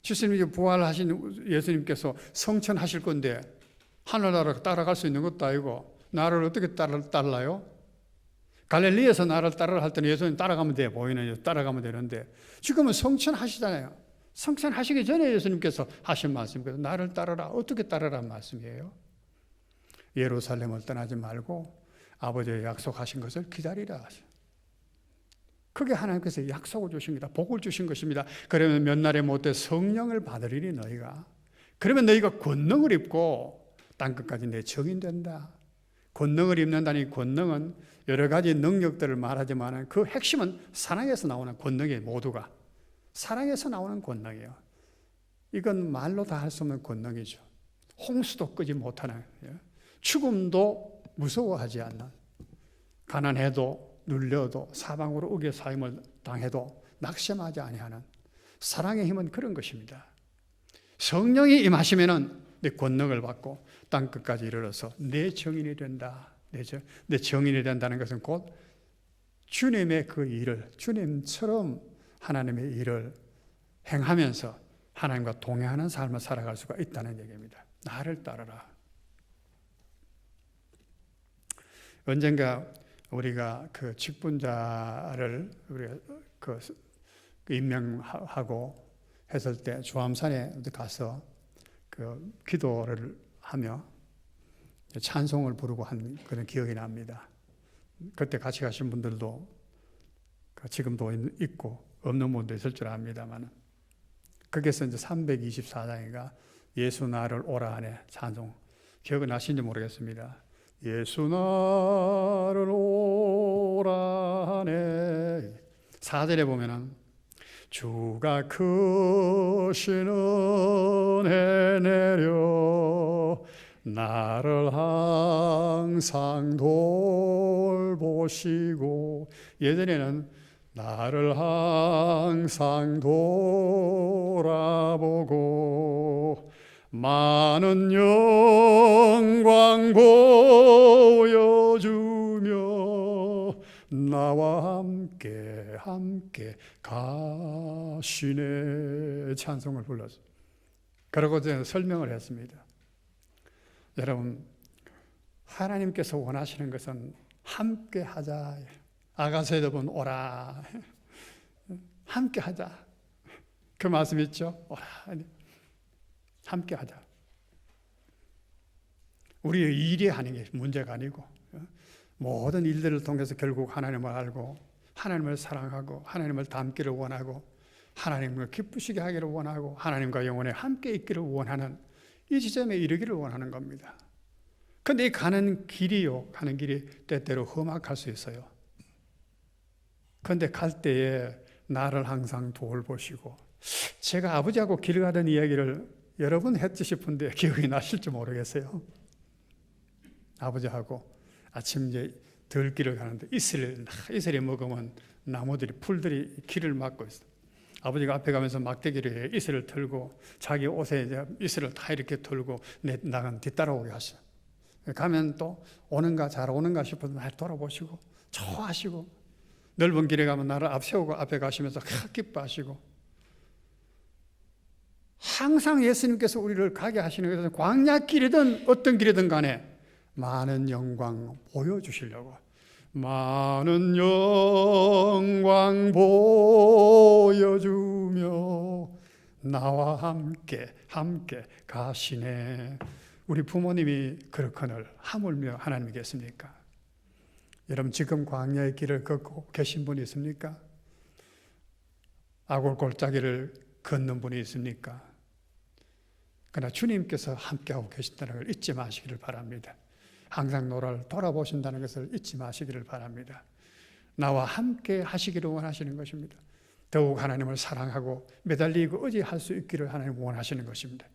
주님이 부활하신 예수님께서 성천하실 건데 하늘나라 따라갈 수 있는 것도 아니고 나를 어떻게 따라요? 갈릴리에서 나를 따르라 할 때는 예수님 따라가면 돼 보이는 따라가면 되는데 지금은 성천하시잖아요. 성천하시기 전에 예수님께서 하신 말씀이거든요. 나를 따르라. 어떻게 따르라는 말씀이에요? 예루살렘을 떠나지 말고 아버지의 약속하신 것을 기다리라. 그게 하나님께서 약속을 주신 겁니다. 복을 주신 것입니다. 그러면 몇 날에 못해 성령을 받으리니 너희가. 그러면 너희가 권능을 입고 땅끝까지 내 증인된다. 권능을 입는다니 권능은 여러 가지 능력들을 말하지만 그 핵심은 사랑에서 나오는 권능이에요. 모두가. 사랑에서 나오는 권능이에요. 이건 말로 다 할 수 없는 권능이죠. 홍수도 끄지 못하는, 죽음도 무서워하지 않는, 가난해도 눌려도 사방으로 우겨 사임을 당해도 낙심하지 아니하는 사랑의 힘은 그런 것입니다. 성령이 임하시면은 내 권능을 받고 땅 끝까지 이르러서 내 정인이 된다. 내 정인이 된다는 것은 곧 주님의 그 일을 주님처럼 하나님의 일을 행하면서 하나님과 동행하는 삶을 살아갈 수가 있다는 얘기입니다. 나를 따르라. 언젠가 우리가 그 직분자를 우리가 그 임명하고 했을 때 주암산에 가서 그 기도를 하며 찬송을 부르고 한 그런 기억이 납니다. 그때 같이 가신 분들도 지금도 있고 없는 분도 있을 줄 압니다만 거기서 이제 324장인가 예수 나를 오라 하네 찬송 기억은 나신지 모르겠습니다. 예수 나를 오라 하네 4절에 보면은 주가 크신 은혜 내려 나를 항상 돌보시고 예전에는 나를 항상 돌아보고 많은 영광 보여주며 함께 가시네 찬송을 불렀어요. 그러고 저는 설명을 했습니다. 여러분, 하나님께서 원하시는 것은 함께 하자. 아가서에도 보면 오라. 함께 하자. 그 말씀 있죠? 오라. 함께 하자. 우리의 일이 하는 게 문제가 아니고 모든 일들을 통해서 결국 하나님을 알고 하나님을 사랑하고 하나님을 닮기를 원하고 하나님을 기쁘시게 하기를 원하고 하나님과 영원히 함께 있기를 원하는 이 지점에 이르기를 원하는 겁니다. 그런데 이 가는 길이 때때로 험악할 수 있어요. 그런데 갈 때에 나를 항상 돌보시고, 제가 아버지하고 길 가던 이야기를 여러 번 했지 싶은데 기억이 나실지 모르겠어요. 아버지하고 아침 이제 들길을 가는데 이슬이 먹으면 나무들이 풀들이 길을 막고 있어. 아버지가 앞에 가면서 막대기를 이슬을 털고 자기 옷에 이제 이슬을 다 이렇게 털고 나간 뒤따라오게 하셔. 가면 또 오는가 잘 오는가 싶어서 날 돌아보시고 좋아하시고, 넓은 길에 가면 나를 앞세우고 앞에 가시면서 기뻐하시고, 항상 예수님께서 우리를 가게 하시는 것은 광야 길이든 어떤 길이든 간에 많은 영광 보여주시려고, 많은 영광 보여주며 나와 함께 가시네. 우리 부모님이 그렇거늘 하물며 하나님이겠습니까? 여러분, 지금 광야의 길을 걷고 계신 분이 있습니까? 아골 골짜기를 걷는 분이 있습니까? 그러나 주님께서 함께하고 계신다는 걸 잊지 마시기를 바랍니다. 항상 너를 돌아보신다는 것을 잊지 마시기를 바랍니다. 나와 함께 하시기를 원하시는 것입니다. 더욱 하나님을 사랑하고 매달리고 의지할 수 있기를 하나님 원하시는 것입니다.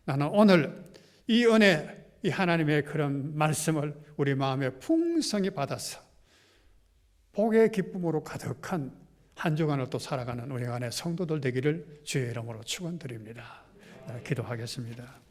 나는 오늘 이 은혜, 이 하나님의 그런 말씀을 우리 마음에 풍성히 받아서 복의 기쁨으로 가득한 한 주간을 또 살아가는 우리 안에 성도들 되기를 주의 이름으로 축원드립니다. 기도하겠습니다.